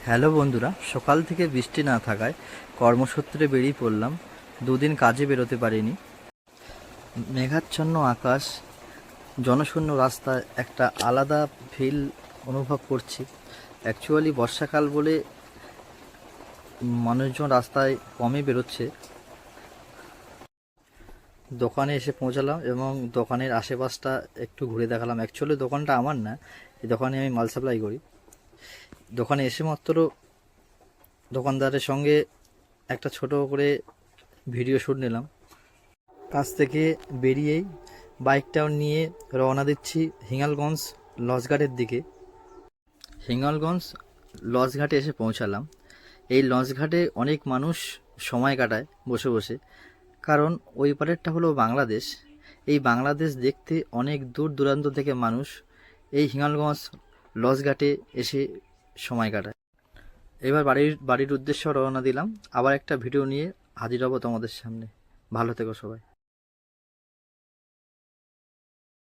Hello বন্ধুরা, সকাল থেকে বৃষ্টি না থাকায় কর্মসূত্রে বেরিয়ে পড়লাম। দুদিন কাজে বেরোতে পারিনি। মেঘাচ্ছন্ন আকাশ, জনশূন্য রাস্তায় একটা আলাদা ফিল অনুভব করছি। অ্যাকচুয়ালি বর্ষাকাল বলে মানুষজন রাস্তায় কমই বেরোচ্ছে। দোকানে এসে পৌঁছালাম এবং দোকানের আশেপাশটা একটু ঘুরে দেখালাম। অ্যাকচুয়ালি দোকানটা আমার না, এই দোকানে আমি মাল সাপ্লাই করি। দোকানে এসে মাত্র দোকানদারের সঙ্গে একটা ছোট করে ভিডিও শ্যুট নিলাম। কাজ থেকে বেরিয়েই বাইকটাও নিয়ে রওনা দিচ্ছি হিঙ্গলগঞ্জ লঞ্চঘাটের দিকে। হিঙ্গলগঞ্জ লঞ্চঘাটে এসে পৌঁছালাম। এই লঞ্চঘাটে অনেক মানুষ সময় কাটায় বসে বসে, কারণ ওই পারেরটা হলো বাংলাদেশ। এই বাংলাদেশ দেখতে অনেক দূর দূরান্ত থেকে মানুষ এই হিঙ্গলগঞ্জ লঞ্চঘাটে এসে সময় কাটায়। এবার বাড়ির উদ্দেশ্যে রওনা দিলাম। আবার একটা ভিডিও নিয়ে হাজির হব তোমাদের সামনে। ভালো থেকো সবাই।